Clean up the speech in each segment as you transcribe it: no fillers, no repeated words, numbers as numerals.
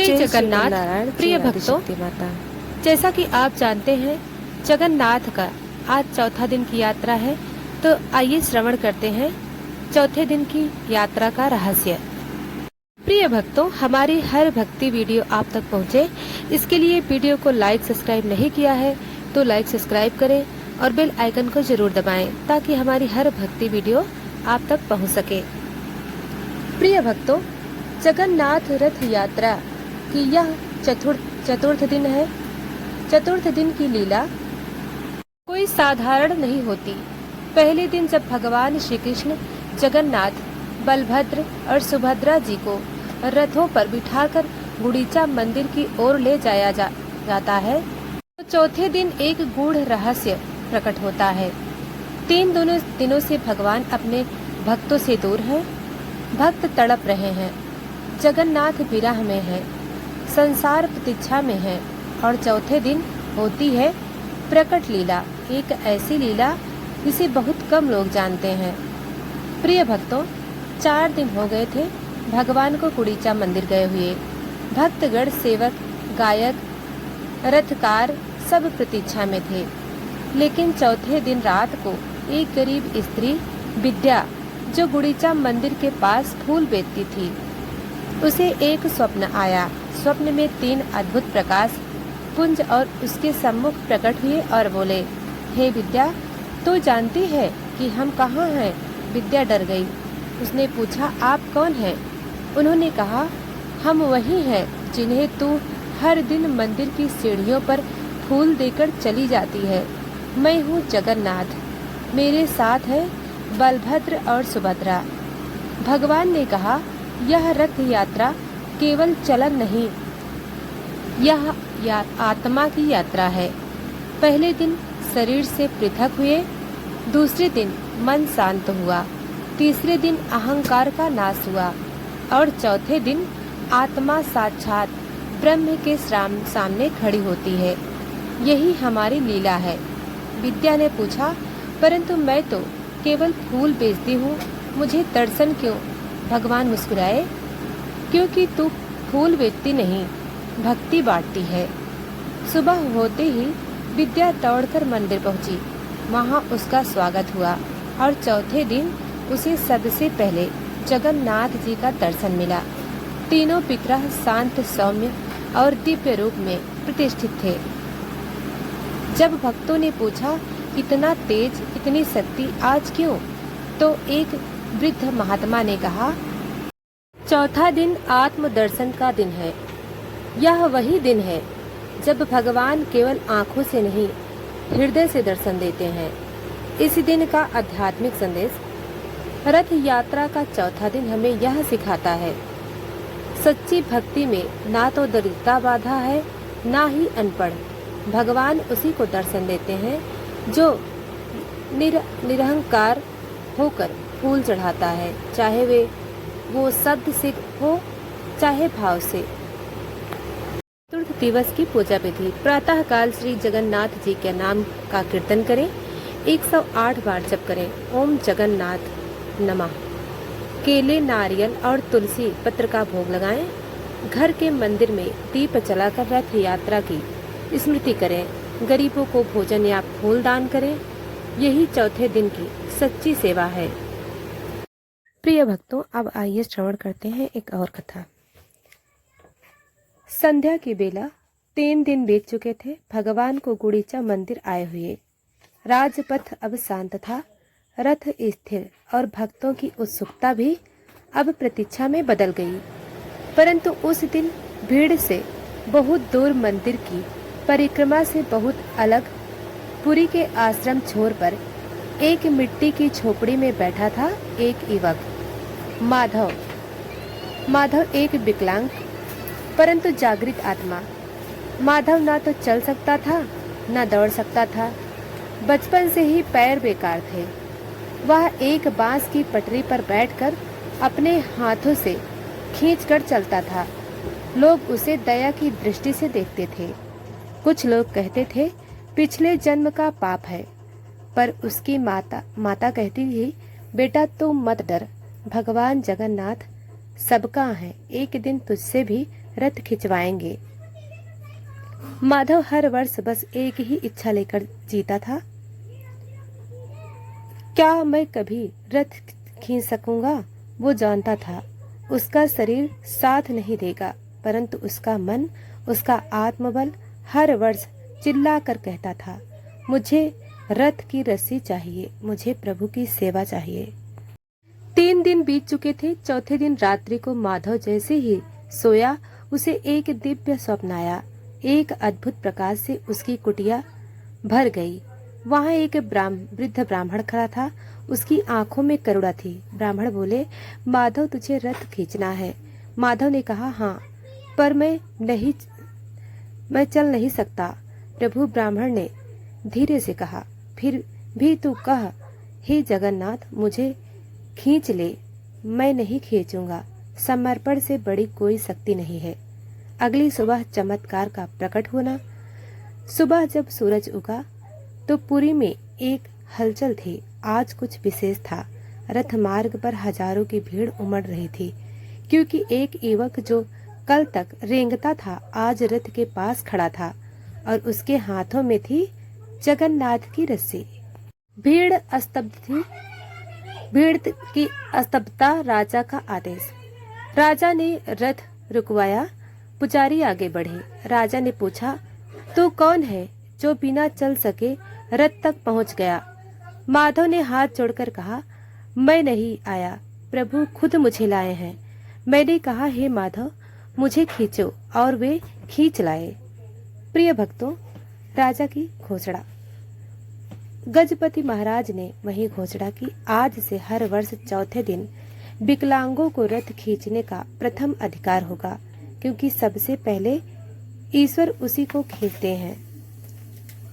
जय जगन्नाथ। प्रिय भक्तों, जैसा कि आप जानते हैं, जगन्नाथ का आज चौथा दिन की यात्रा है। तो आइए श्रवण करते हैं चौथे दिन की यात्रा का रहस्य। प्रिय भक्तों, हमारी हर भक्ति वीडियो आप तक पहुंचे, इसके लिए वीडियो को लाइक सब्सक्राइब नहीं किया है तो लाइक सब्सक्राइब करें और बेल आइकन को जरूर दबाएं ताकि हमारी हर भक्ति वीडियो आप तक पहुंच सके। प्रिय भक्तों, जगन्नाथ रथ यात्रा की यह चतुर्थ दिन है। चतुर्थ दिन की लीला कोई साधारण नहीं होती। पहले दिन जब भगवान श्री कृष्ण जगन्नाथ, बलभद्र और सुभद्रा जी को रथों पर बिठाकर गुड़ीचा मंदिर की ओर ले जाया जाता है, तो चौथे दिन एक गूढ़ रहस्य प्रकट होता है। 3 दिनों से भगवान अपने भक्तों से दूर हैं। भक्त तड़प रहे हैं, जगन्नाथ विरह में है, संसार प्रतीक्षा में है और चौथे दिन होती है प्रकट लीला, एक ऐसी लीला जिसे बहुत कम लोग जानते हैं। प्रिय भक्तों, 4 दिन हो गए थे भगवान को गुड़ीचा मंदिर गए हुए। भक्तगण, सेवक, गायक, रथकार सब प्रतीक्षा में थे। लेकिन चौथे दिन रात को एक गरीब स्त्री विद्या, जो गुड़ीचा मंदिर के पास फूल बेचती थी, उसे एक स्वप्न आया। स्वप्न में 3 अद्भुत प्रकाश पुंज और उसके सम्मुख प्रकट हुए और बोले, हे विद्या, तू जानती है कि हम कहाँ हैं? विद्या डर गई। उसने पूछा, आप कौन हैं? उन्होंने कहा, हम वही हैं जिन्हें तू हर दिन मंदिर की सीढ़ियों पर फूल देकर चली जाती है। मैं हूँ जगन्नाथ, मेरे साथ है बलभद्र और सुभद्रा। भगवान ने कहा, यह रथ यात्रा केवल चलन नहीं, यह आत्मा की यात्रा है। पहले दिन शरीर से पृथक हुए, दूसरे दिन मन शांत हुआ, तीसरे दिन अहंकार का नाश हुआ और चौथे दिन आत्मा साक्षात ब्रह्म के सामने खड़ी होती है। यही हमारी लीला है। विद्या ने पूछा, परंतु मैं तो केवल फूल बेचती हूँ, मुझे दर्शन क्यों? भगवान मुस्कुराए, क्योंकि तू फूल बेचती नहीं, भक्ति बांटती है। सुबह होते ही विद्या दौड़कर मंदिर पहुंची। वहां उसका स्वागत हुआ और चौथे दिन उसे सबसे पहले जगन्नाथ जी का दर्शन मिला। तीनों विग्रह शांत, सौम्य और दिव्य रूप में प्रतिष्ठित थे। जब भक्तों ने पूछा, इतना तेज, इतनी शक्ति आज क्यों? तो एक वृद्ध महात्मा ने कहा, चौथा दिन आत्म दर्शन का दिन है। यह वही दिन है जब भगवान केवल आँखों से नहीं, हृदय से दर्शन देते हैं। इस दिन का आध्यात्मिक संदेश। रथ यात्रा का चौथा दिन हमें यह सिखाता है, सच्ची भक्ति में ना तो दरिद्रता बाधा है, ना ही अनपढ़। भगवान उसी को दर्शन देते हैं जो निरहंकार होकर फूल चढ़ाता है, चाहे वो शब्द से हो, चाहे भाव से। चतुर्थ दिवस की पूजा विधि। प्रातः काल श्री जगन्नाथ जी के नाम का कीर्तन करें, 108 बार जप करें। ओम जगन्नाथ नमः। केले, नारियल और तुलसी पत्र का भोग लगाएं। घर के मंदिर में दीप जलाकर रथ यात्रा की स्मृति करें। गरीबों को भोजन या फूल दान करें। यही चौथे दिन की सच्ची सेवा है। प्रिय भक्तों, अब आइए श्रवण करते हैं एक और कथा। संध्या की बेला 3 दिन बीत चुके थे। भगवान को गुड़ीचा मंदिर आए हुए। राजपथ अब शांत था, रथ स्थिर और भक्तों की उत्सुकता भी अब प्रतीक्षा में बदल गई। परंतु उस दिन भीड़ से बहुत दूर, मंदिर की परिक्रमा से बहुत अलग, पुरी के आश्रम छोर पर एक मिट्टी की झोपड़ी में बैठा था एक युवक, माधव। माधव एक विकलांग परंतु जागृत आत्मा। माधव ना तो चल सकता था, ना दौड़ सकता था। बचपन से ही पैर बेकार थे। वह एक बांस की पटरी पर बैठकर अपने हाथों से खींचकर चलता था। लोग उसे दया की दृष्टि से देखते थे। कुछ लोग कहते थे, पिछले जन्म का पाप है, पर उसकी माता कहती थी, बेटा तुम मत डर, भगवान जगन्नाथ सबका है, एक दिन तुझसे भी रथ खिंचवाएंगे। माधव हर वर्ष बस एक ही इच्छा लेकर जीता था, क्या मैं कभी रथ खींच सकूंगा। वो जानता था उसका शरीर साथ नहीं देगा, परंतु उसका मन, उसका आत्मबल हर वर्ष चिल्लाकर कहता था, मुझे रथ की रस्सी चाहिए, मुझे प्रभु की सेवा चाहिए। 3 दिन बीत चुके थे। चौथे दिन रात्रि को माधव जैसे ही सोया, उसे एक दिव्य स्वप्न आया। एक अद्भुत प्रकाश से उसकी कुटिया भर गई। वहाँ एक वृद्ध ब्राह्मण खड़ा था। उसकी आंखों में करुणा थी। ब्राह्मण बोले, माधव तुझे रथ खींचना है। माधव ने कहा, हाँ, पर मैं चल नहीं सकता। प्रभु ब्राह्मण ने धीरे से कहा, फिर भी तू कह, हे जगन्नाथ मुझे खींच ले। मैं नहीं खींचूंगा, समर्पण से बड़ी कोई शक्ति नहीं है। अगली सुबह चमत्कार का प्रकट होना। सुबह जब सूरज उगा तो पुरी में एक हलचल थी। आज कुछ विशेष था। रथ मार्ग पर हजारों की भीड़ उमड़ रही थी, क्योंकि एक युवक जो कल तक रेंगता था आज रथ के पास खड़ा था और उसके हाथों में थी जगन्नाथ की रस्सी। भीड़ स्तब्ध थी। भीड़ की स्तब्धता राजा का आदेश। राजा ने रथ रुकवाया। पुजारी आगे बढ़े। राजा ने पूछा, तू कौन है जो बिना चल सके रथ तक पहुंच गया। माधव ने हाथ जोड़कर कहा, मैं नहीं आया, प्रभु खुद मुझे लाए हैं। मैंने कहा, हे माधव मुझे खींचो, और वे खींच लाए। प्रिय भक्तों, राजा की घोषणा। गजपति महाराज ने वही घोषणा की, आज से हर वर्ष चौथे दिन विकलांगों को रथ खींचने का प्रथम अधिकार होगा, क्योंकि सबसे पहले ईश्वर उसी को खींचते हैं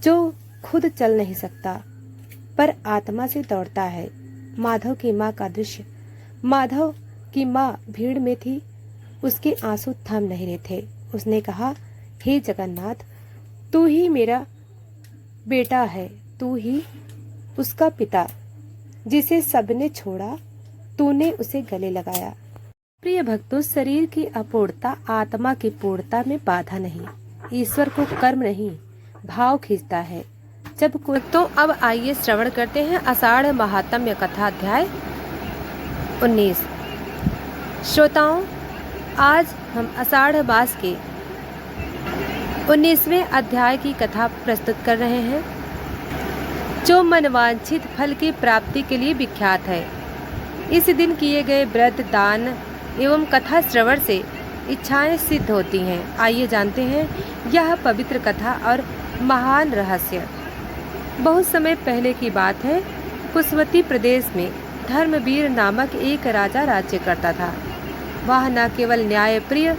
जो खुद चल नहीं सकता पर आत्मा से दौड़ता है। माधव की माँ का दृश्य। माधव की माँ भीड़ में थी। उसके आंसू थम नहीं रहे थे। उसने कहा, हे जगन्नाथ, तू ही मेरा बेटा है, तू ही उसका पिता, जिसे सबने छोड़ा, तूने उसे गले लगाया। प्रिय भक्तों, शरीर की अपूर्णता आत्मा की पूर्णता में बाधा नहीं। ईश्वर को कर्म नहीं, भाव खींचता है। जब कोई तो अब आइए श्रवण करते हैं आषाढ़ महात्म्य कथा अध्याय 19। श्रोताओं, आज हम आषाढ़ मास के 19वें अध्याय की कथा प्रस्तुत कर रहे हैं, जो मनवांछित फल की प्राप्ति के लिए विख्यात है। इस दिन किए गए व्रत, दान एवं कथा श्रवण से इच्छाएं सिद्ध होती हैं। आइए जानते हैं यह पवित्र कथा और महान रहस्य। बहुत समय पहले की बात है। कुशवती प्रदेश में धर्मवीर नामक एक राजा राज्य करता था। वह न केवल न्याय प्रिय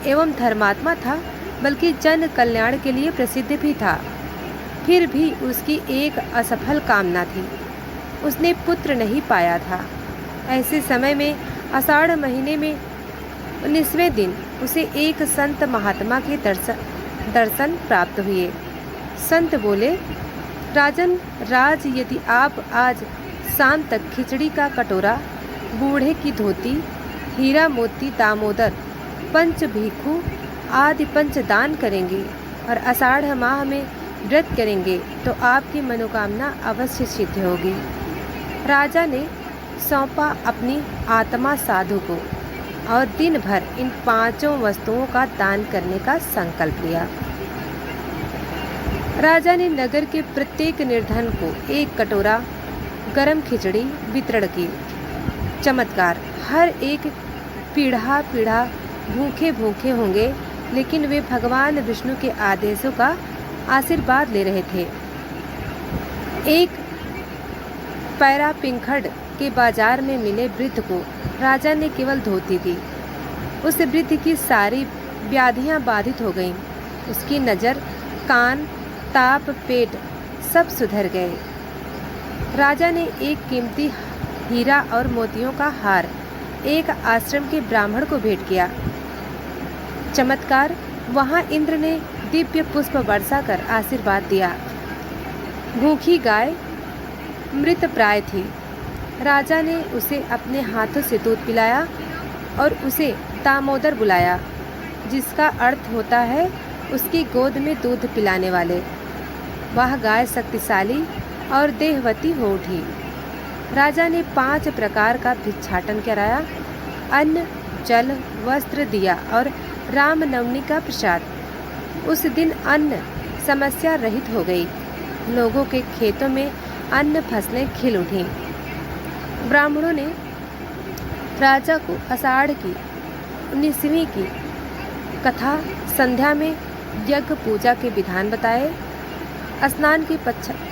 एवं धर्मात्मा था, बल्कि जन कल्याण के लिए प्रसिद्ध भी था। फिर भी उसकी एक असफल कामना थी। उसने पुत्र नहीं पाया था। ऐसे समय में आषाढ़ महीने में 19वें दिन उसे एक संत महात्मा के दर्शन प्राप्त हुए। संत बोले, राजन राज, यदि आप आज शाम तक खिचड़ी का कटोरा, बूढ़े की धोती, हीरा मोती दामोदर, पंच भिक्षु आदि पंच दान करेंगे और आषाढ़ माह में व्रत करेंगे तो आपकी मनोकामना अवश्य सिद्ध होगी। राजा ने सौंपा अपनी आत्मा साधु को और दिन भर इन 5 वस्तुओं का दान करने का संकल्प लिया। राजा ने नगर के प्रत्येक निर्धन को एक कटोरा गरम खिचड़ी वितरण की। चमत्कार, हर एक पीढ़ा भूखे भूखे होंगे, लेकिन वे भगवान विष्णु के आदेशों का आशीर्वाद ले रहे थे। एक पैरा पिंखड़ के बाजार में मिले वृद्ध को राजा ने केवल धोती दी। उस वृद्ध की सारी व्याधियां बाधित हो गईं। उसकी नज़र, कान, ताप, पेट सब सुधर गए। राजा ने एक कीमती हीरा और मोतियों का हार एक आश्रम के ब्राह्मण को भेंट किया। चमत्कार, वहां इंद्र ने दिव्य पुष्प वर्षा कर आशीर्वाद दिया। भूखी गाय मृत प्राय थी। राजा ने उसे अपने हाथों से दूध पिलाया और उसे दामोदर बुलाया। जिसका अर्थ होता है उसकी गोद में दूध पिलाने वाले। वह गाय शक्तिशाली और देहवती हो उठी। राजा ने 5 प्रकार का भिक्षाटन कराया, अन्न, जल, वस्त्र दिया और रामनवमी का प्रसाद। उस दिन अन्न समस्या रहित हो गई। लोगों के खेतों में अन्न फसलें खिल उठीं। ब्राह्मणों ने राजा को आषाढ़ की 19वीं की कथा संध्या में यज्ञ पूजा के विधान बताए। स्नान के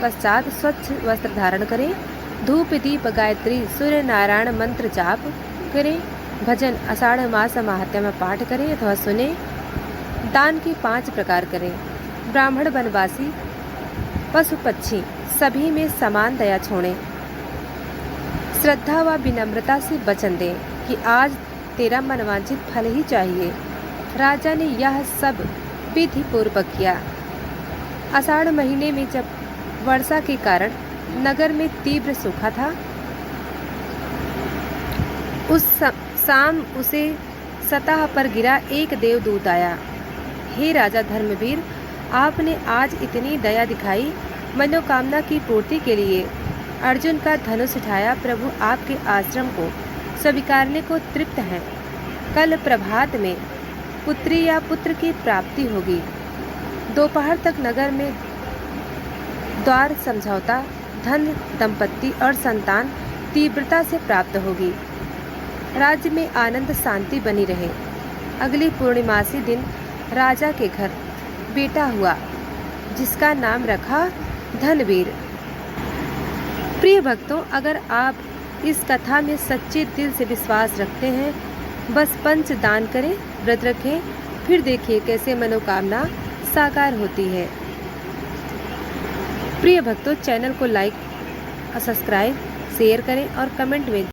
पश्चात स्वच्छ वस्त्र धारण करें, धूप दीप गायत्री सूर्य नारायण मंत्र जाप करें, भजन आषाढ़ मास महात्म्य में पाठ करें अथवा सुने। दान के 5 प्रकार करें। ब्राह्मण वनवासी पशु पक्षी सभी में समान दया छोड़ें। श्रद्धा व विनम्रता से वचन दें कि आज तेरा मनवांछित फल ही चाहिए। राजा ने यह सब विधि पूर्वक किया। आषाढ़ महीने में जब वर्षा के कारण नगर में तीव्र सूखा था, उस शाम उसे सतह पर गिरा एक देवदूत आया। हे राजा धर्मवीर, आपने आज इतनी दया दिखाई, मनोकामना की पूर्ति के लिए अर्जुन का धनुष उठाया। प्रभु आपके आश्रम को स्वीकारने को तृप्त हैं। कल प्रभात में पुत्री या पुत्र की प्राप्ति होगी। दोपहर तक नगर में द्वार समझौता, धन, दंपत्ति और संतान तीव्रता से प्राप्त होगी। राज्य में आनंद शांति बनी रहे। अगली पूर्णिमासी दिन राजा के घर बेटा हुआ, जिसका नाम रखा धनवीर। प्रिय भक्तों, अगर आप इस कथा में सच्चे दिल से विश्वास रखते हैं, बस पंच दान करें, व्रत रखें, फिर देखिए कैसे मनोकामना साकार होती है। प्रिय भक्तों, चैनल को लाइक और सब्सक्राइब, शेयर करें और कमेंट में